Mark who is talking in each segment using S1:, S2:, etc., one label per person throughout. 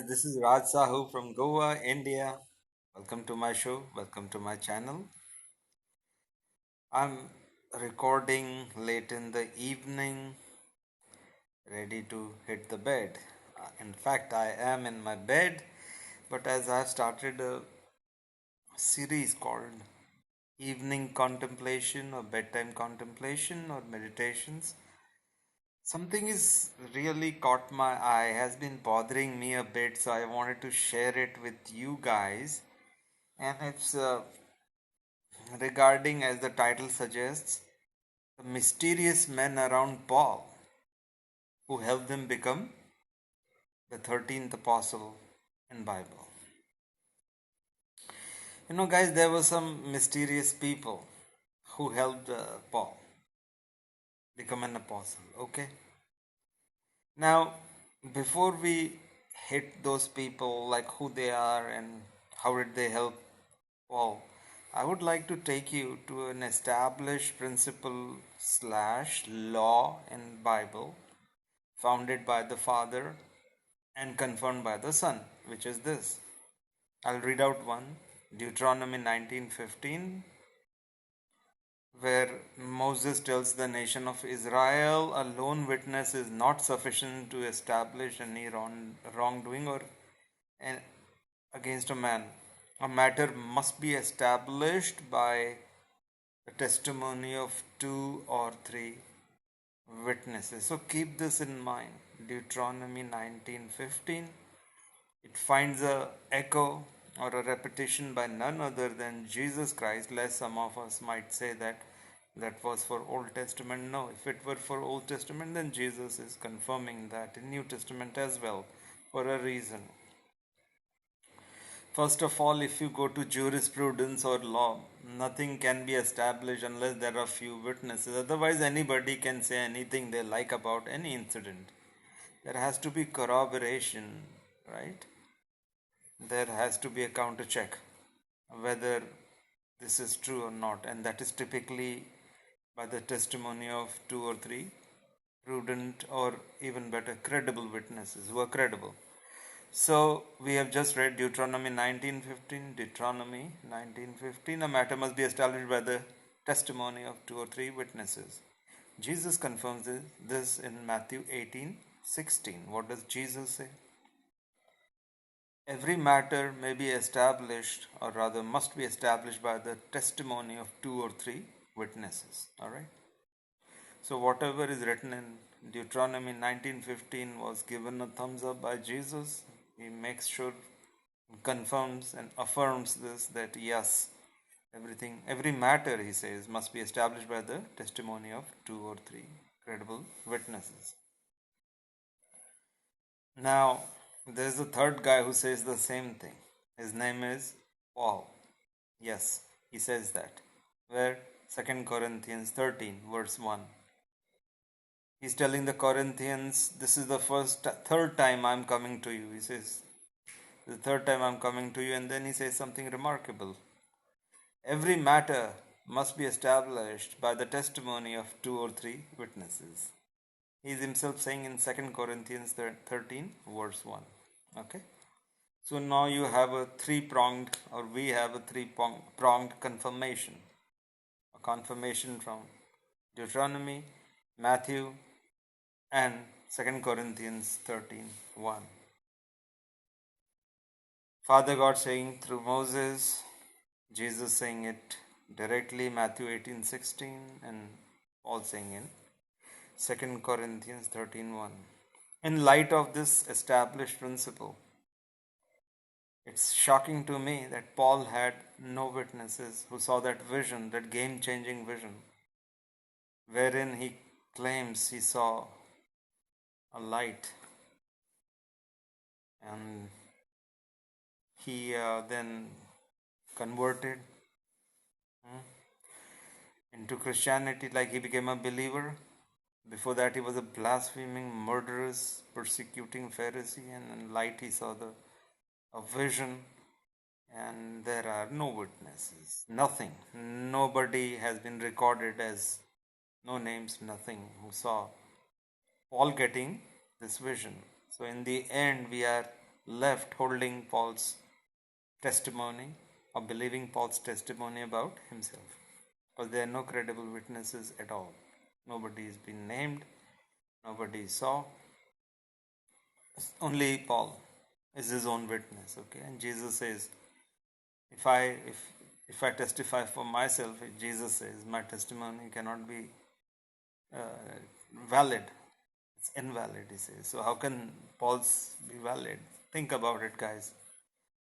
S1: This is Raj Sahu from Goa, India. Welcome to my show. Welcome to my channel. I'm recording late in the evening, ready to hit the bed. In fact, I am in my bed, but as I've started a series called Evening Contemplation or Bedtime Contemplation or Meditations, something is really caught my eye, has been bothering me a bit, so I wanted to share it with you guys. And it's regarding, as the title suggests, the mysterious men around Paul who helped him become the 13th apostle in Bible. Guys, there were some mysterious people who helped Paul become an apostle. Okay. Now, before we hit those people, like who they are and how did they help Paul, I would like to take you to an established principle slash law in Bible founded by the Father and confirmed by the Son, which is this. I'll read out one, Deuteronomy 19:15, where Moses tells the nation of Israel, a lone witness is not sufficient to establish any wrongdoing or against a man. A matter must be established by the testimony of two or three witnesses. So keep this in mind. Deuteronomy 19:15. It finds a echo or a repetition by none other than Jesus Christ, lest some of us might say that that was for Old Testament. No, if it were for Old Testament, then Jesus is confirming that in New Testament as well for a reason. First of all, if you go to jurisprudence or law, nothing can be established unless there are few witnesses. Otherwise, anybody can say anything they like about any incident. There has to be corroboration, right? There has to be a counter check whether this is true or not, and that is typically by the testimony of two or three prudent or even better credible witnesses who are credible. So we have just read Deuteronomy 19:15. Deuteronomy 19:15. A matter must be established by the testimony of two or three witnesses. Jesus confirms this in Matthew 18:16. What does Jesus say? Every matter may be established, or rather must be established by the testimony of two or three witnesses. Alright? So whatever is written in Deuteronomy 19:15 was given a thumbs up by Jesus. He makes sure, confirms and affirms this, that yes, every matter, he says, must be established by the testimony of two or three credible witnesses. Now, there's a third guy who says the same thing. His name is Paul. Yes, he says that. Where 2 Corinthians 13, verse 1. He's telling the Corinthians, this is the third time I'm coming to you. He says, the third time I'm coming to you, and then he says something remarkable. Every matter must be established by the testimony of two or three witnesses. He is himself saying in 2 Corinthians 13, verse 1. Okay? So now you have a three-pronged, or we have a three-pronged confirmation. A confirmation from Deuteronomy, Matthew, and 2 Corinthians 13, 1. Father God saying through Moses, Jesus saying it directly, Matthew 18:16, and Paul saying in 2 Corinthians 13:1. In light of this established principle, it's shocking to me that Paul had no witnesses who saw that vision, that game-changing vision, wherein he claims he saw a light, and he then converted into Christianity, like he became a believer. Before that, he was a blaspheming, murderous, persecuting Pharisee, and in light he saw a vision, and there are no witnesses, nothing. Nobody has been recorded as, no names, nothing, who saw Paul getting this vision. So in the end, we are left holding Paul's testimony or believing Paul's testimony about himself, because there are no credible witnesses at all. Nobody has been named, nobody saw, only Paul is his own witness. Okay, and Jesus says, if I testify for myself, Jesus says my testimony cannot be valid. It's invalid, he says. So how can Paul's be valid? Think about it, guys.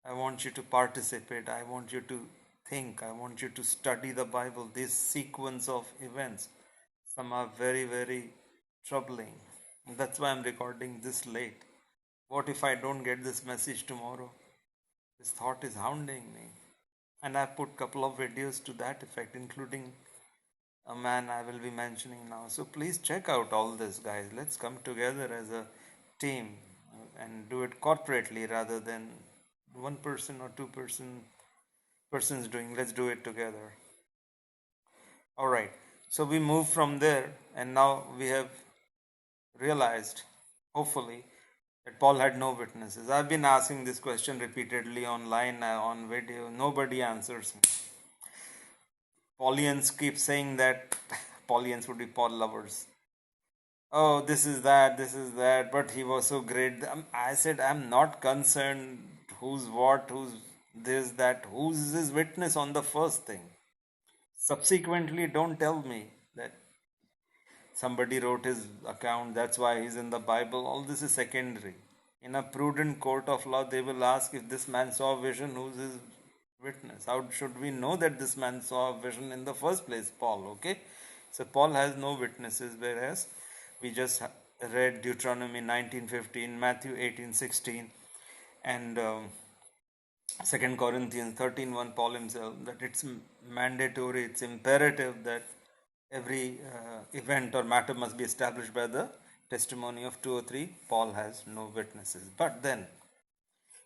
S1: I want you to participate. I want you to think. I want you to study the Bible. This sequence of events, some are very, very troubling. That's why I'm recording this late. What if I don't get this message tomorrow? This thought is hounding me. And I put a couple of videos to that effect, including a man I will be mentioning now. So please check out all this, guys. Let's come together as a team and do it corporately rather than one person or two persons doing. Let's do it together. All right. So we move from there, and now we have realized, hopefully, that Paul had no witnesses. I've been asking this question repeatedly online, on video. Nobody answers me. Paulians keep saying that Paulians would be Paul lovers. Oh, this is that, but he was so great. I said, I'm not concerned who's what, who's this, that, who's his witness on the first thing. Subsequently, don't tell me that somebody wrote his account, that's why he's in the Bible. All this is secondary. In a prudent court of law, they will ask, if this man saw a vision, who's his witness? How should we know that this man saw a vision in the first place? Paul, okay? So Paul has no witnesses, whereas we just read Deuteronomy 19:15, Matthew 18:16, and 2 Corinthians 13:1, Paul himself, that it's mandatory, it's imperative that every event or matter must be established by the testimony of two or three. Paul has no witnesses. But then,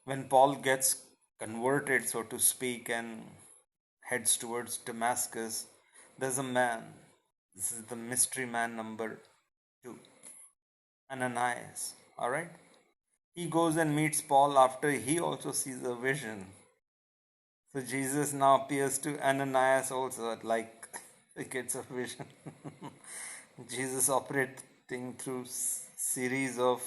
S1: when Paul gets converted, so to speak, and heads towards Damascus, there's a man. This is the mystery man number 2, Ananias. All right? He goes and meets Paul after he also sees a vision. So Jesus now appears to Ananias also, like he gets a vision. Jesus operating through series of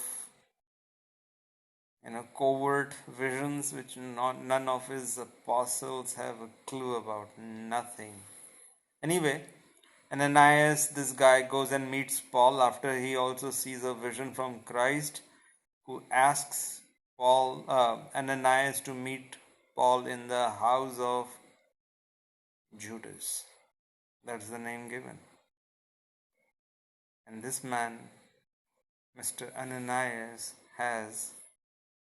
S1: covert visions which none of his apostles have a clue about. Nothing. Anyway, Ananias, this guy, goes and meets Paul after he also sees a vision from Christ, who asks Ananias to meet Paul in the house of Judas. That's the name given. And this man, Mr. Ananias, has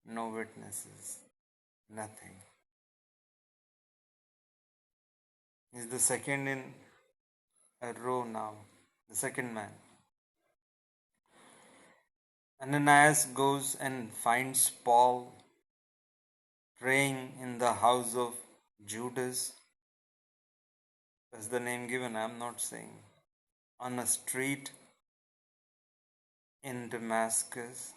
S1: no witnesses. Nothing. He's the second in a row now. The second man. Ananias goes and finds Paul praying in the house of Judas. That's the name given, I'm not saying. On a street in Damascus,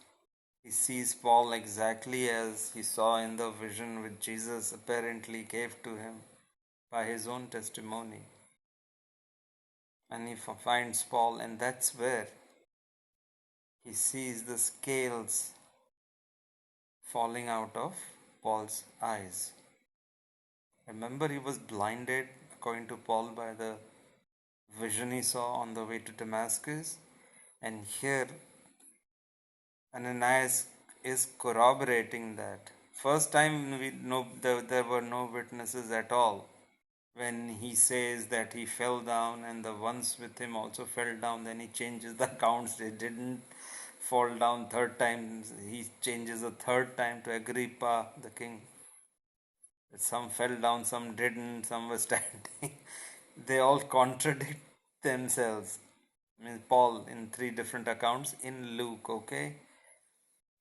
S1: he sees Paul exactly as he saw in the vision which Jesus apparently gave to him by his own testimony. And he finds Paul, and that's where he sees the scales falling out of Paul's eyes. Remember, he was blinded, according to Paul, by the vision he saw on the way to Damascus. And here, Ananias is corroborating that. First time there were no witnesses at all. When he says that he fell down and the ones with him also fell down, then he changes the accounts. They didn't fall down third time. He changes a third time to Agrippa, the king. Some fell down, some didn't, some were standing. They all contradict themselves. Paul in 3 different accounts in Luke, okay?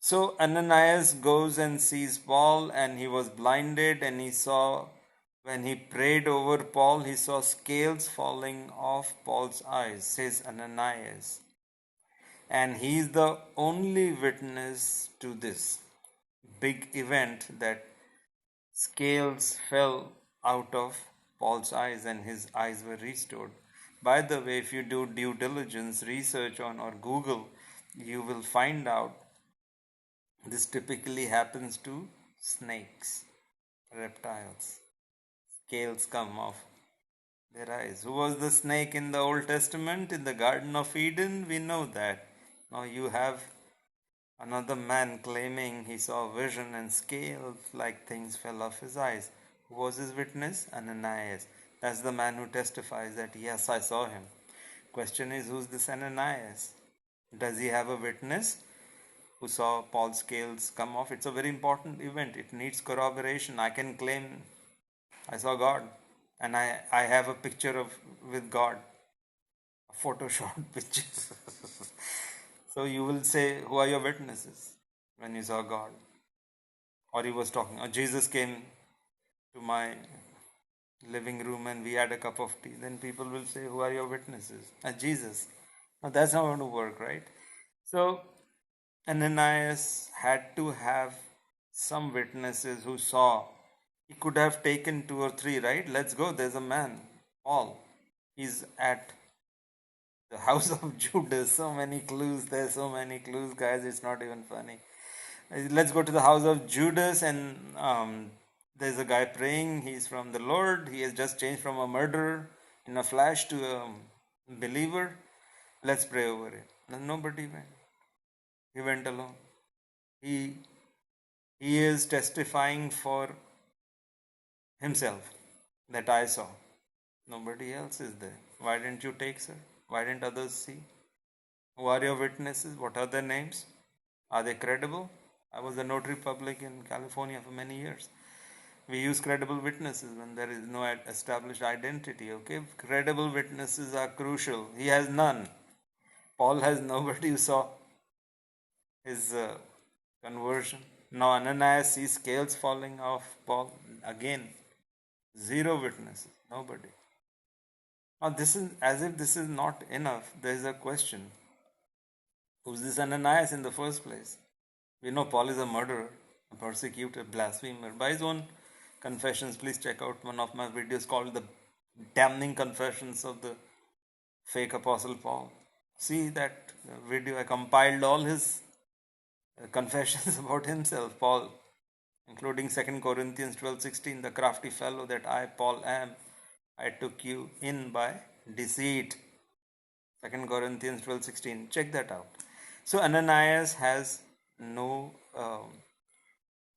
S1: So Ananias goes and sees Paul, and he was blinded, and he saw, when he prayed over Paul, he saw scales falling off Paul's eyes, says Ananias. And he is the only witness to this. big event that scales fell out of Paul's eyes and his eyes were restored. By the way, if you do due diligence, research on or Google, you will find out this typically happens to snakes, reptiles. Scales come off their eyes. Who was the snake in the Old Testament in the Garden of Eden? We know that. Now you have another man claiming he saw a vision and scales like things fell off his eyes. Who was his witness? Ananias. That's the man who testifies that yes, I saw him. Question is, who's this Ananias? Does he have a witness who saw Paul's scales come off? It's a very important event. It needs corroboration. I can claim I saw God and I have a picture of with God, a Photoshop picture. So you will say, who are your witnesses when you saw God? Or he was talking, or Jesus came to my living room and we had a cup of tea. Then people will say, who are your witnesses? Jesus. Now that's not going to work, right? So Ananias had to have some witnesses who saw. He could have taken 2 or 3, right? Let's go. There's a man, Paul. He's at the house of Judas. So many clues. There's so many clues, guys. It's not even funny. Let's go to the house of Judas, and there's a guy praying. He's from the Lord. He has just changed from a murderer in a flash to a believer. Let's pray over it. And nobody went. He went alone. He is testifying for himself that I saw. Nobody else is there. Why didn't you take, sir? Why didn't others see? Who are your witnesses? What are their names? Are they credible? I was a notary public in California for many years. We use credible witnesses when there is no established identity. Okay, credible witnesses are crucial. He has none. Paul has nobody who saw his conversion. Now Ananias sees scales falling off Paul. Again, zero witnesses. Nobody. Now this is as if this is not enough. There is a question. Who's this Ananias in the first place? We know Paul is a murderer, a persecutor, blasphemer. By his own confessions, please check out one of my videos called The Damning Confessions of the Fake Apostle Paul. See that video. I compiled all his confessions about himself, Paul, including 2 Corinthians 12:16, the crafty fellow that I, Paul, am. I took you in by deceit. 2 Corinthians 12:16. Check that out. So Ananias has no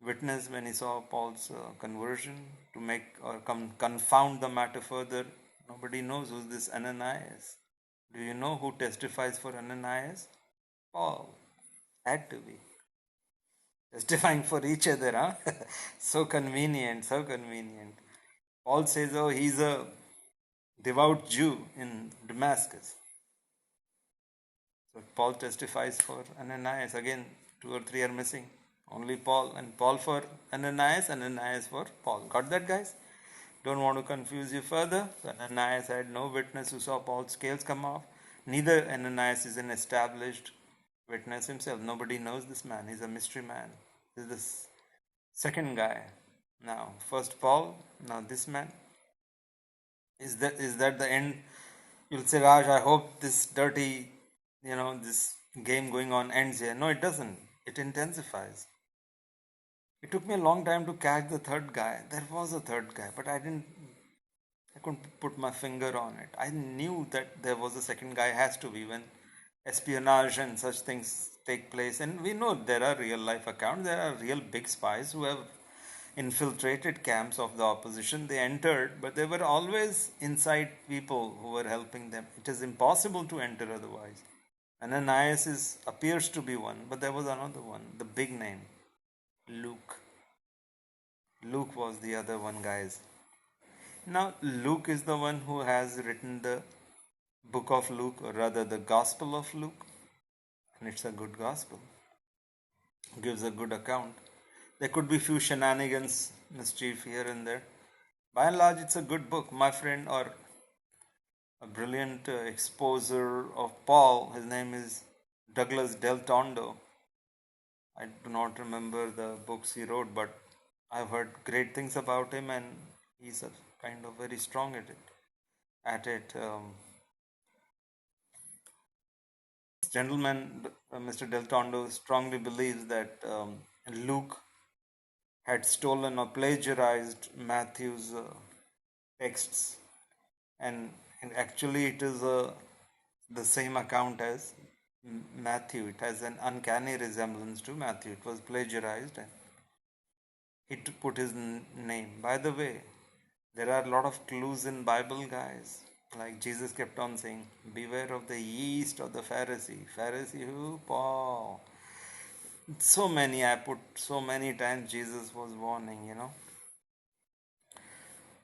S1: witness when he saw Paul's conversion to make or confound the matter further. Nobody knows who's this Ananias. Do you know who testifies for Ananias? Paul. Had to be. Testifying for each other, huh? So convenient, so convenient. Paul says, oh, he's a devout Jew in Damascus. So Paul testifies for Ananias. Again, 2 or 3 are missing. Only Paul, and Paul for Ananias, Ananias for Paul. Got that, guys? Don't want to confuse you further. So Ananias had no witness who saw Paul's scales come off. Neither Ananias is an established witness himself. Nobody knows this man. He's a mystery man. This is the second guy. Now, first Paul, now this man. Is that the end? You'll say, Raj, I hope this dirty, this game going on ends here. No, it doesn't. It intensifies. It took me a long time to catch the third guy. There was a third guy, but I couldn't put my finger on it. I knew that there was a second guy, has to be, when espionage and such things take place. And we know there are real life accounts. There are real big spies who have infiltrated camps of the opposition. They entered, but there were always inside people who were helping them. It is impossible to enter otherwise. Ananias appears to be one, but there was another one, the big name, Luke. Luke was the other one, guys. Now, Luke is the one who has written the book of Luke, or rather the Gospel of Luke. And it's a good gospel. Gives a good account. There could be few shenanigans, mischief here and there. By and large, it's a good book. My friend, or a brilliant exposer of Paul, his name is Douglas Del Tondo. I do not remember the books he wrote, but I've heard great things about him, and he's a kind of very strong at it. This gentleman, Mr. Del Tondo, strongly believes that Luke had stolen or plagiarized Matthew's texts, and, actually it is the same account as Matthew. It has an uncanny resemblance to Matthew. It was plagiarized and it put his name. By the way, there are a lot of clues in Bible, guys. Like Jesus kept on saying, beware of the yeast of the Pharisee. Pharisee who? Paul. So many, I put so many times Jesus was warning.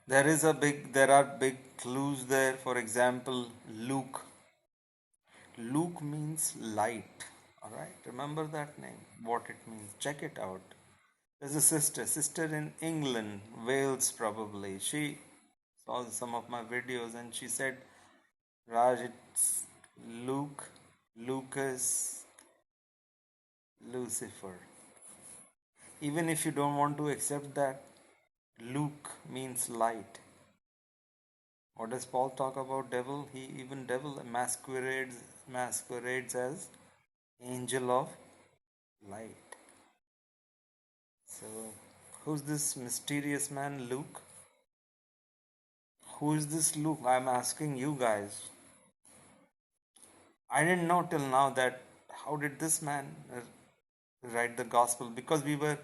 S1: There are big clues there. For example, Luke. Luke means light. Alright, remember that name, what it means. Check it out. There's a sister in England, Wales probably. She saw some of my videos and she said, Raj, it's Luke, Lucas, Lucifer. Even if you don't want to accept that, Luke means light. What does Paul talk about devil? Even devil masquerades as angel of light. So, who's this mysterious man, Luke? Who is this Luke? I'm asking you guys. I didn't know till now that how did this man write the gospel? Because we were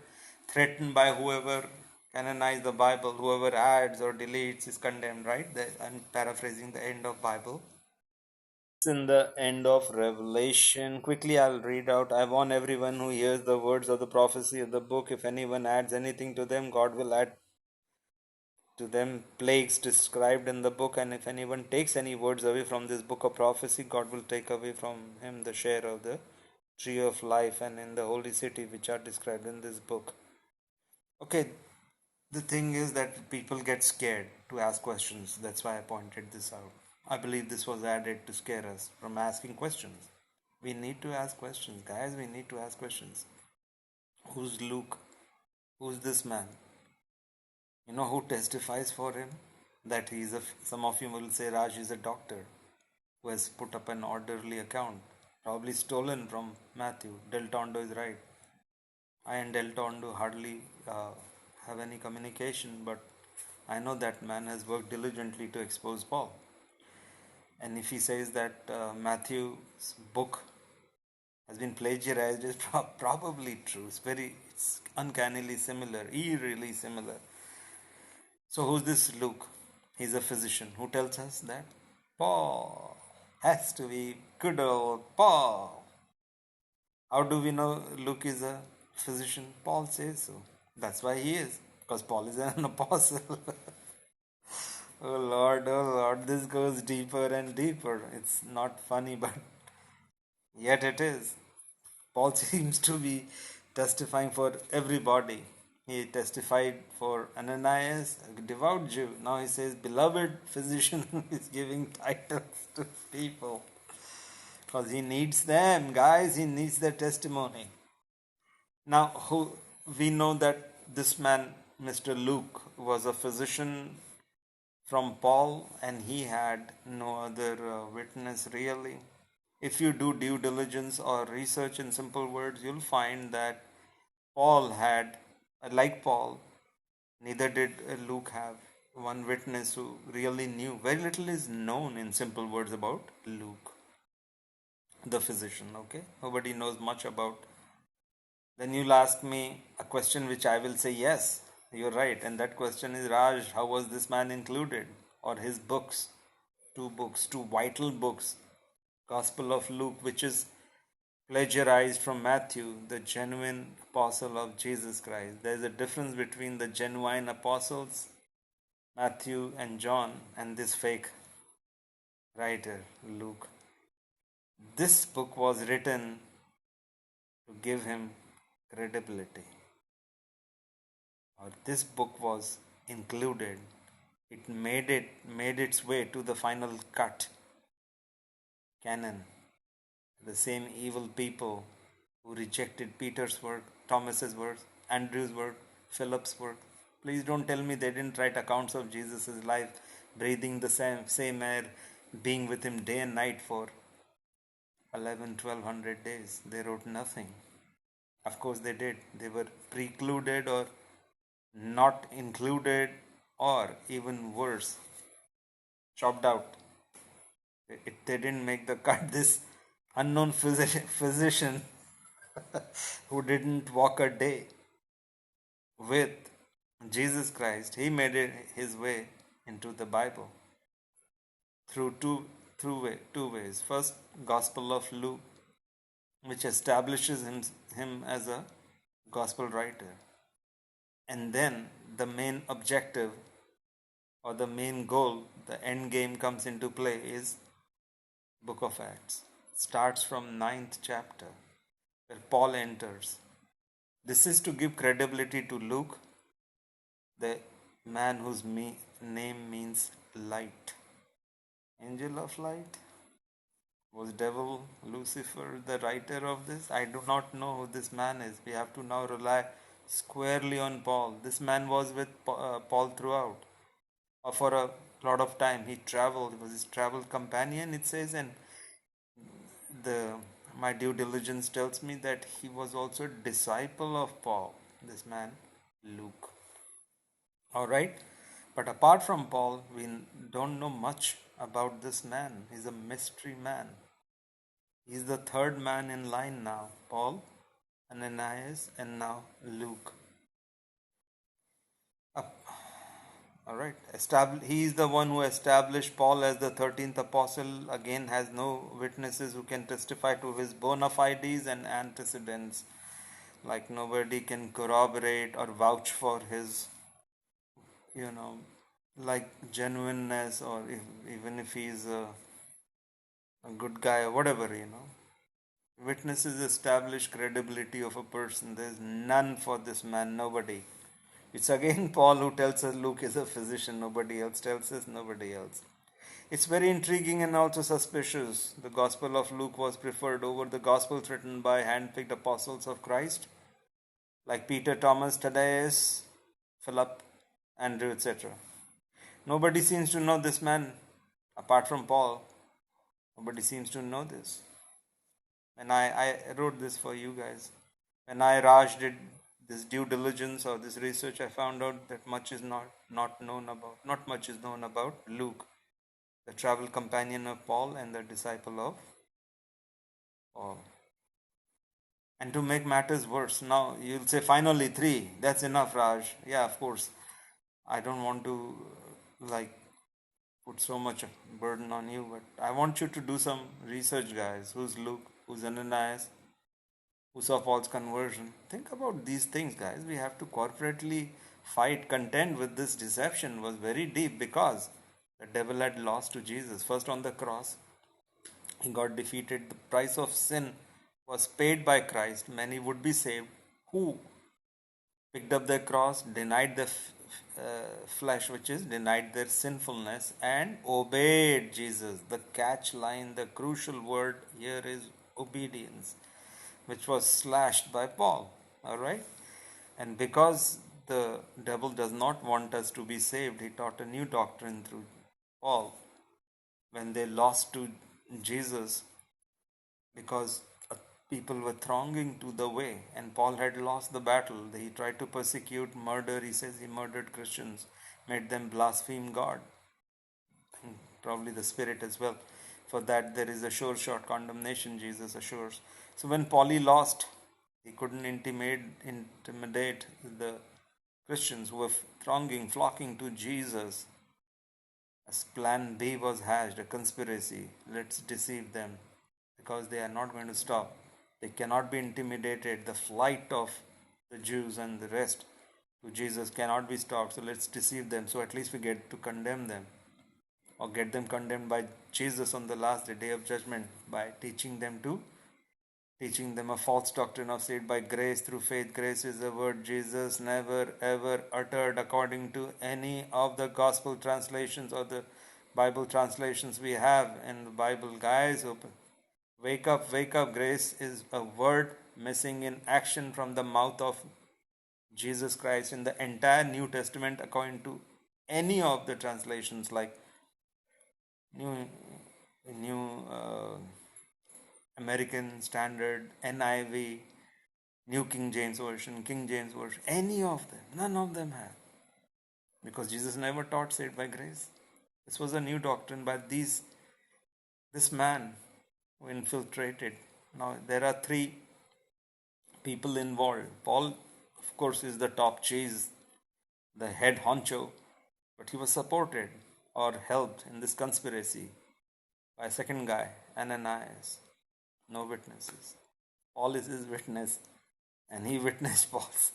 S1: threatened by whoever canonized the Bible, whoever adds or deletes is condemned, right? I'm paraphrasing the end of Bible. It's in the end of Revelation. Quickly, I'll read out. I warn everyone who hears the words of the prophecy of the book. If anyone adds anything to them, God will add to them plagues described in the book, and if anyone takes any words away from this book of prophecy, God will take away from him the share of the tree of life and in the holy city which are described in this book. Okay, the thing is that people get scared to ask questions. That's why I pointed this out. I believe this was added to scare us from asking questions. We need to ask questions, guys. We need to ask questions. Who's Luke? Who's this man? You know who testifies for him? That he is some of you will say Raj is a doctor who has put up an orderly account, probably stolen from Matthew. Del Tondo is right. I and Del Tondo hardly have any communication, but I know that man has worked diligently to expose Paul. And if he says that Matthew's book has been plagiarized, it's probably true. It's uncannily similar, eerily similar. So who's this Luke? He's a physician. Who tells us that? Paul. Has to be good old Paul. How do we know Luke is a physician? Paul says so. That's why he is. Because Paul is an apostle. Oh Lord, this goes deeper and deeper. It's not funny, but yet it is. Paul seems to be testifying for everybody. He testified for Ananias, a devout Jew. Now he says, beloved physician, is giving titles to people. Because he needs them, guys. He needs their testimony. Now, we know that this man, Mr. Luke, was a physician from Paul, and he had no other witness really. If you do due diligence or research in simple words, you'll find that Paul had, like Paul, neither did Luke have one witness who really knew. Very little is known in simple words about Luke, the physician, okay? Nobody knows much about. Then you'll ask me a question which I will say, yes, you're right. And that question is, Raj, how was this man included? Or his books, two vital books. Gospel of Luke, which is plagiarized from Matthew, the genuine apostle of Jesus Christ. There's a difference between the genuine apostles, Matthew and John, and this fake writer, Luke. This book was written to give him credibility. Or this book was included. It made its way to the final cut canon. The same evil people who rejected Peter's work, Thomas's work, Andrew's work, Philip's work. Please don't tell me they didn't write accounts of Jesus' life, breathing the same air, being with him day and night for 1200 days. They wrote nothing. Of course they did. They were precluded or not included, or even worse, chopped out. They didn't make the cut. This unknown physician who didn't walk a day with Jesus Christ, he made it his way into the Bible through two ways. First, Gospel of Luke, which establishes him as a gospel writer. And then the main objective or the main goal, the end game comes into play, is Book of Acts. Starts from 9th chapter, where Paul enters. This is to give credibility to Luke, the man whose name means light. Angel of light? Was devil Lucifer the writer of this? I do not know who this man is. We have to now rely squarely on Paul. This man was with Paul throughout. For a lot of time he traveled. He was his travel companion, it says, and my due diligence tells me that he was also a disciple of Paul, this man Luke. Alright, but apart from Paul, we don't know much about this man. He's a mystery man. He's the third man in line now. Paul, Ananias, and now Luke. Alright, he is the one who established Paul as the 13th apostle. Again, has no witnesses who can testify to his bona fides and antecedents. Like nobody can corroborate or vouch for his, like genuineness, or even if he's a good guy or whatever, Witnesses establish credibility of a person. There's none for this man, nobody. It's again Paul who tells us Luke is a physician. Nobody else tells us, nobody else. It's very intriguing and also suspicious. The Gospel of Luke was preferred over the Gospels written by hand-picked apostles of Christ, like Peter, Thomas, Thaddeus, Philip, Andrew, etc. Nobody seems to know this man apart from Paul. Nobody seems to know this. And I wrote this for you guys. When Raj did this due diligence or this research, I found out that not much is known about Luke, the travel companion of Paul and the disciple of Paul. And to make matters worse, now you'll say finally 3, that's enough, Raj. Yeah, of course. I don't want to put so much burden on you, but I want you to do some research, guys. Who's Luke? Who's Ananias? Who saw Paul's conversion? Think about these things, guys. We have to corporately contend with this deception. Was very deep because the devil had lost to Jesus. First on the cross, he got defeated. The price of sin was paid by Christ. Many would be saved who picked up their cross, denied the flesh, which is denied their sinfulness, and obeyed Jesus. The catch line, the crucial word here is obedience, which was slashed by Paul. Alright? And because the devil does not want us to be saved, he taught a new doctrine through Paul. When they lost to Jesus, because people were thronging to the way, and Paul had lost the battle. He tried to persecute, murder. He says he murdered Christians, made them blaspheme God, and probably the Spirit as well. For that there is a sure short condemnation, Jesus assures. So when Paul lost, he couldn't intimidate the Christians who were thronging, flocking to Jesus. As plan B was hatched, a conspiracy. Let's deceive them, because they are not going to stop. They cannot be intimidated. The flight of the Jews and the rest to Jesus cannot be stopped. So let's deceive them. So at least we get to condemn them, or get them condemned by Jesus on the last day of judgment, by teaching them a false doctrine of saved by grace through faith. Grace is a word Jesus never ever uttered according to any of the gospel translations or the Bible translations we have in the Bible. Guys, wake up. Grace is a word missing in action from the mouth of Jesus Christ in the entire New Testament, according to any of the translations, like New American Standard, NIV, New King James Version, King James Version, any of them, none of them have. Because Jesus never taught saved by grace. This was a new doctrine by this man who infiltrated. Now there are three people involved. Paul, of course, is the top cheese, the head honcho, but he was supported or helped in this conspiracy by a second guy, Ananias. No witnesses. Paul is his witness, and he witnessed Paul's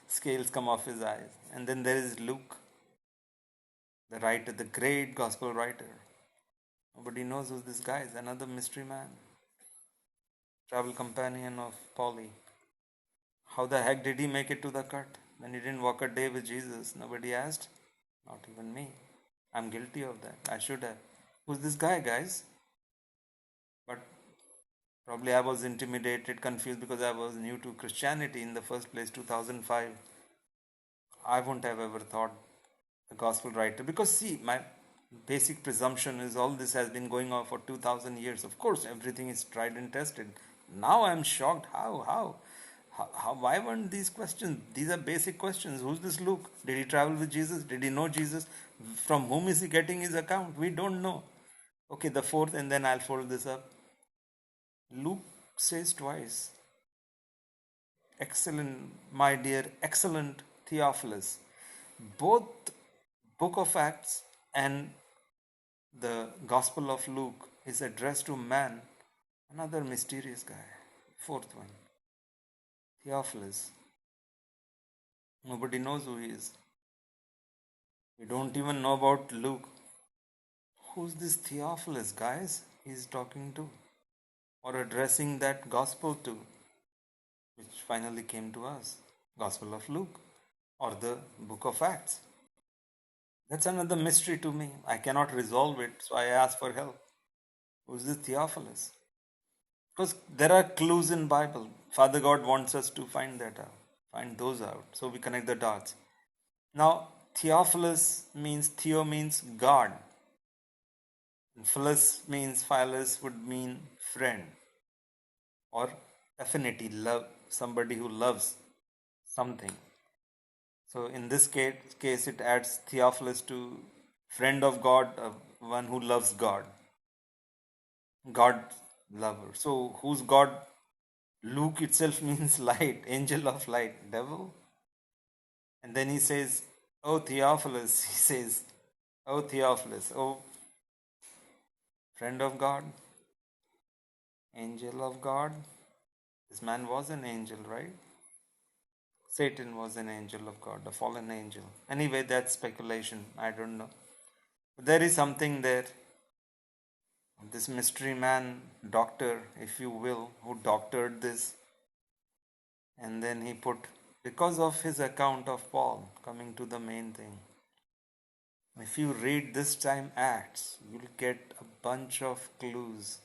S1: scales come off his eyes. And then there is Luke, the writer, the great gospel writer. Nobody knows who this guy is. Another mystery man, travel companion of Paulie. How the heck did he make it to the cut when he didn't walk a day with Jesus? Nobody asked. Not even me. I'm guilty of that. I should have. Who's this guy, guys? But probably I was intimidated, confused, because I was new to Christianity in the first place, 2005. I wouldn't have ever thought a gospel writer. Because see, my basic presumption is all this has been going on for 2000 years. Of course, everything is tried and tested. Now I'm shocked. How? Why weren't these questions? These are basic questions. Who's this Luke? Did he travel with Jesus? Did he know Jesus? From whom is he getting his account? We don't know. Okay, the fourth, and then I'll fold this up. Luke says twice, excellent, my dear, excellent Theophilus. Both Book of Acts and the Gospel of Luke is addressed to man, another mysterious guy. Fourth one, Theophilus. Nobody knows who he is. We don't even know about Luke. Who's this Theophilus, guys, he's talking to or addressing that gospel to, which finally came to us? Gospel of Luke or the Book of Acts. That's another mystery to me. I cannot resolve it, so I ask for help. Who's this Theophilus? Because there are clues in Bible. Father God wants us to find that out, find those out, so we connect the dots. Now, Theophilus means, Theo means God. And Philos would mean friend or affinity, love, somebody who loves something. So in this case it adds Theophilus to friend of God, one who loves God. God lover. So who's God? Luke itself means light, angel of light, devil. And then he says, oh Theophilus, he says, oh Theophilus, oh friend of God, angel of God. This man was an angel, right? Satan was an angel of God, a fallen angel. Anyway, that's speculation. I don't know. But there is something there. This mystery man, doctor, if you will, who doctored this. And then he put, because of his account of Paul, coming to the main thing. If you read this time Acts, you'll get a bunch of clues.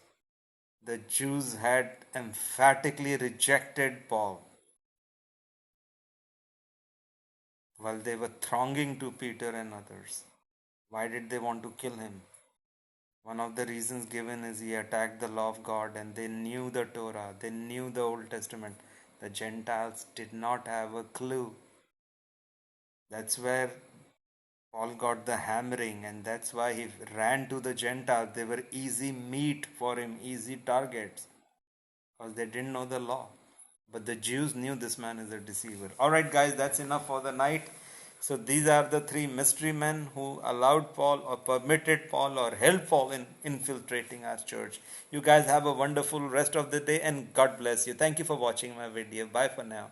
S1: The Jews had emphatically rejected Paul while they were thronging to Peter and others. Why did they want to kill him? One of the reasons given is he attacked the law of God, and they knew the Torah, they knew the Old Testament. The Gentiles did not have a clue. That's where Paul got the hammering, and that's why he ran to the Gentiles. They were easy meat for him, easy targets, because they didn't know the law. But the Jews knew this man is a deceiver. Alright guys, that's enough for the night. So these are the three mystery men who allowed Paul or permitted Paul or helped Paul in infiltrating our church. You guys have a wonderful rest of the day and God bless you. Thank you for watching my video. Bye for now.